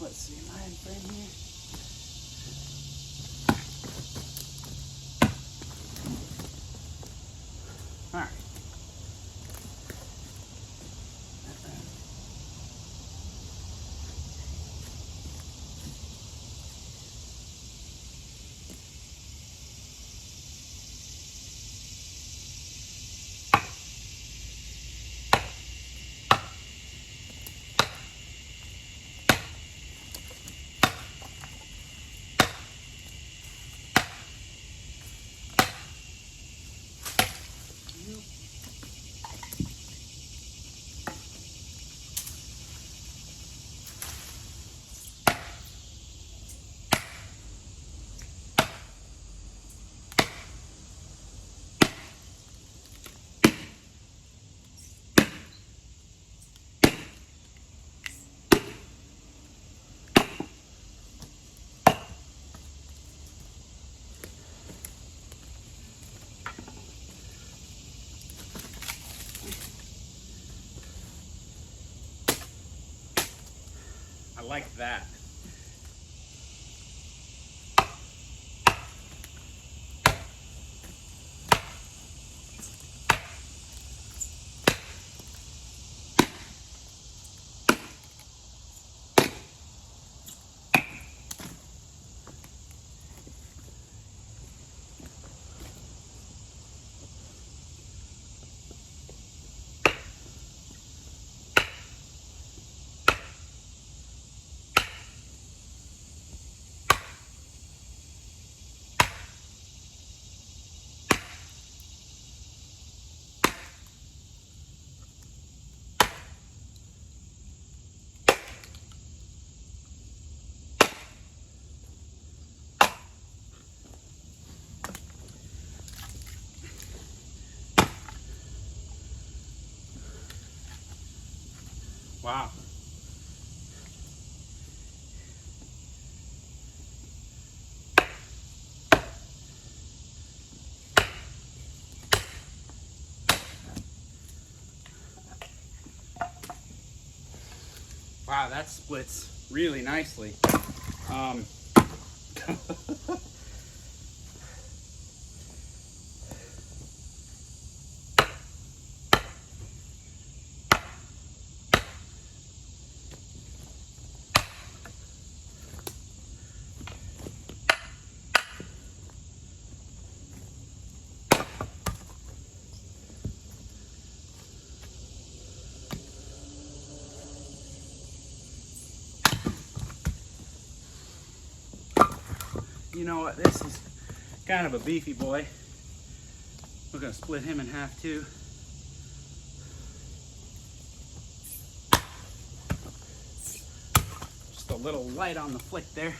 let's see, am I in frame here? All right. I like that. Wow. Wow, that splits really nicely. You know what, this is kind of a beefy boy. We're gonna split him in half too. Just a little light on the flick there.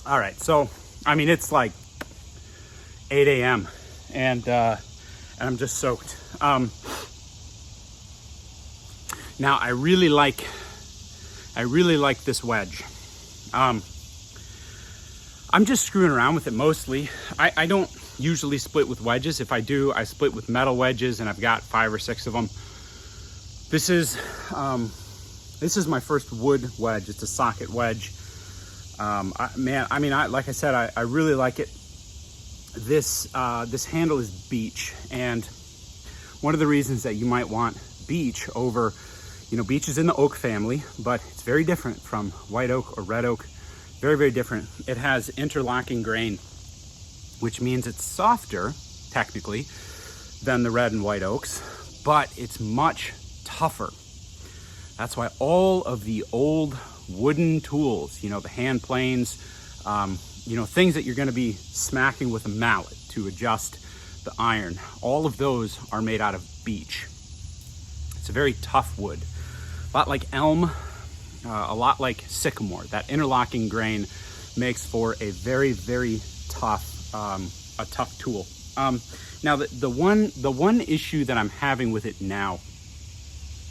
All right, so, I mean, it's like 8 a.m. and I'm just soaked. Now, I really like this wedge. I'm just screwing around with it mostly. I don't usually split with wedges. If I do, I split with metal wedges, and I've got 5 or 6 of them. This is my first wood wedge. It's a socket wedge. Like I said, I really like it. This handle is beech, and one of the reasons that you might want beech over, beech is in the oak family, but it's very different from white oak or red oak. Very, very different. It has interlocking grain, which means it's softer, technically, than the red and white oaks, but it's much tougher. That's why all of the old wooden tools, the hand planes, things that you're going to be smacking with a mallet to adjust the iron, all of those are made out of beech. It's a very tough wood, a lot like elm, a lot like sycamore. That interlocking grain makes for a very, very tough, a tough tool. Now the one issue that I'm having with it now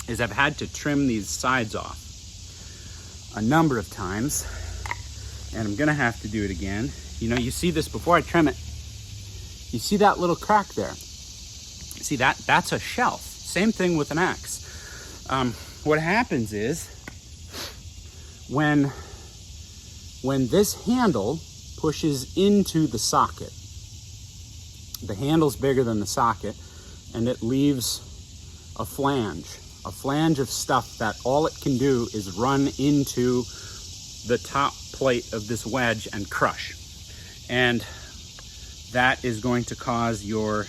is I've had to trim these sides off a number of times, and I'm gonna have to do it again. You see this before I trim it. You see that little crack there? See that's a shelf. Same thing with an axe. What happens is when this handle pushes into the socket, the handle's bigger than the socket, and it leaves a flange of stuff that all it can do is run into the top plate of this wedge and crush. And that is going to cause your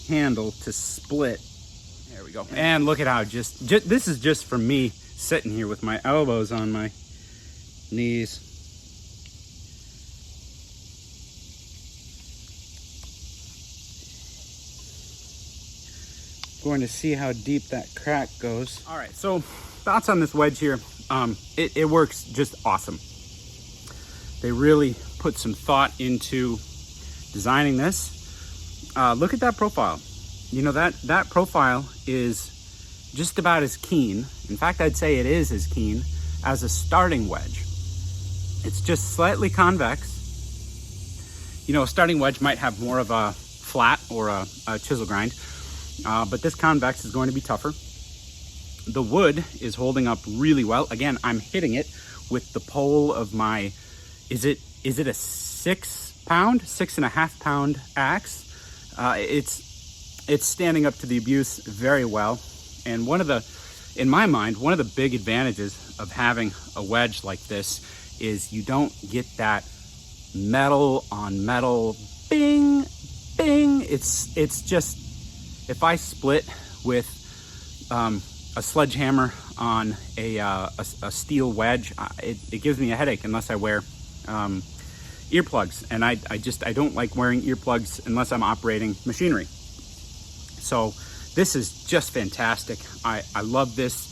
handle to split. There we go. And look at how just this is just from me sitting here with my elbows on my knees. Going to see how deep that crack goes. All right, so thoughts on this wedge here. It works just awesome. They really put some thought into designing this. Look at that profile. That profile is just about as keen. In fact, I'd say it is as keen as a starting wedge. It's just slightly convex. A starting wedge might have more of a flat or a chisel grind. But this convex is going to be tougher. The wood is holding up really well. Again, I'm hitting it with the pole of my, is it a 6 pound, 6.5 pound axe? It's standing up to the abuse very well. And in my mind, one of the big advantages of having a wedge like this is you don't get that metal on metal, bing, bing. It's just, if I split with a sledgehammer on a steel wedge, it gives me a headache unless I wear earplugs, and I don't like wearing earplugs unless I'm operating machinery. So this is just fantastic. I love this.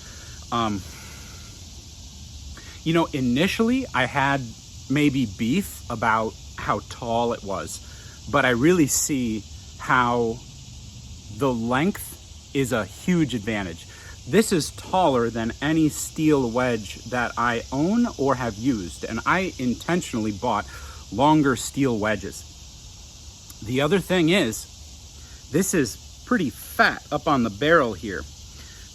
Initially I had maybe beef about how tall it was, but I really see how the length is a huge advantage. This is taller than any steel wedge that I own or have used, and I intentionally bought longer steel wedges. The other thing is, this is pretty fat up on the barrel here.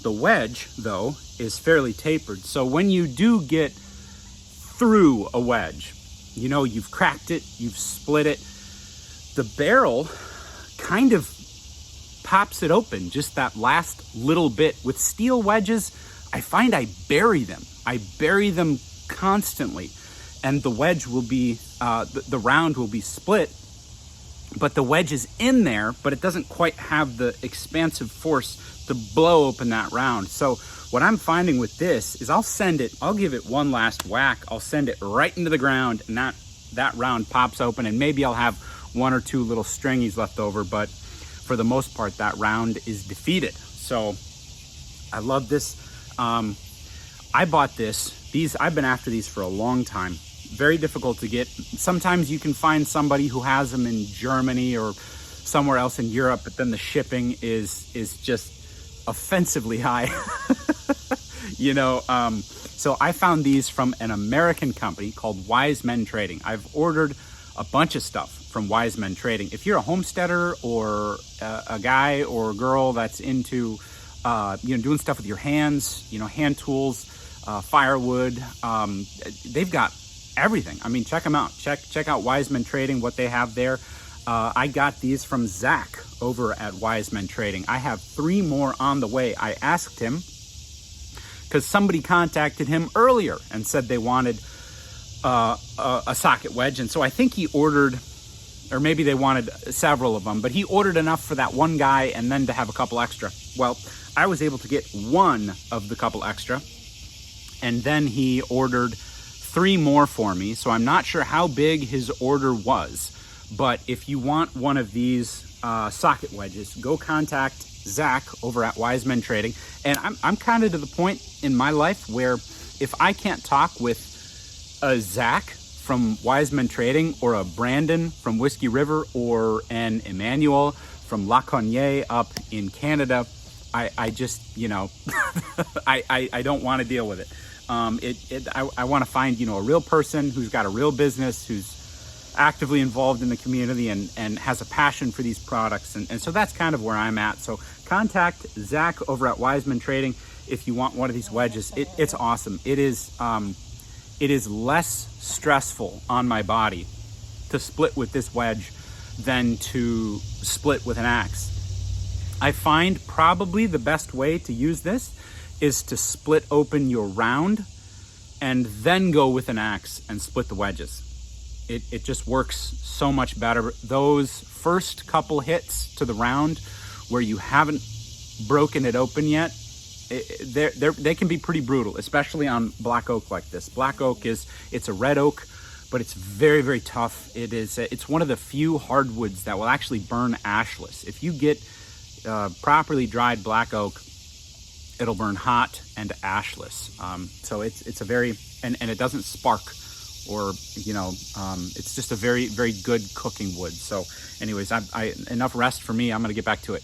The wedge, though, is fairly tapered, so when you do get through a wedge, you've cracked it, you've split it, the barrel kind of pops it open, just that last little bit. With steel wedges, I find I bury them. I bury them constantly, and the wedge will be, the round will be split, but the wedge is in there, but it doesn't quite have the expansive force to blow open that round. So what I'm finding with this is I'll give it one last whack, I'll send it right into the ground, and that round pops open, and maybe I'll have 1 or 2 little stringies left over, but for the most part, that round is defeated. So I love this. I bought this. I've been after these for a long time. very difficult to get. Sometimes you can find somebody who has them in Germany or somewhere else in Europe, but then the shipping is just offensively high. So I found these from an American company called Wise Men Trading. I've ordered a bunch of stuff from Wise Men Trading. If you're a homesteader or a guy or a girl that's into doing stuff with your hands, hand tools, firewood, they've got everything. I mean, check them out. Check out Wise Men Trading, what they have there. I got these from Zach over at Wise Men Trading. I have 3 more on the way. I asked him because somebody contacted him earlier and said they wanted a socket wedge, and so I think he ordered, or maybe they wanted several of them, but he ordered enough for that one guy and then to have a couple extra. Well, I was able to get 1 of the couple extra, and then he ordered 3 more for me. So I'm not sure how big his order was, but if you want one of these socket wedges, go contact Zach over at Wise Men Trading. And I'm kind of to the point in my life where if I can't talk with a Zach from Wise Men Trading, or a Brandon from Whiskey River, or an Emmanuel from La Cognée up in Canada, I just, I don't want to deal with it. I want to find, a real person who's got a real business, who's actively involved in the community and has a passion for these products. And so that's kind of where I'm at. So contact Zach over at Wise Men Trading if you want one of these wedges. It's awesome. It is less stressful on my body to split with this wedge than to split with an axe. I find probably the best way to use this is to split open your round and then go with an axe and split the wedges. It just works so much better. Those first couple hits to the round where you haven't broken it open yet, they can be pretty brutal, especially on black oak like this. Black oak it's a red oak, but it's very, very tough. It's one of the few hardwoods that will actually burn ashless. If you get properly dried black oak, it'll burn hot and ashless. So it's a very, and it doesn't spark, or it's just a very, very good cooking wood. So anyways, enough rest for me. I'm gonna get back to it.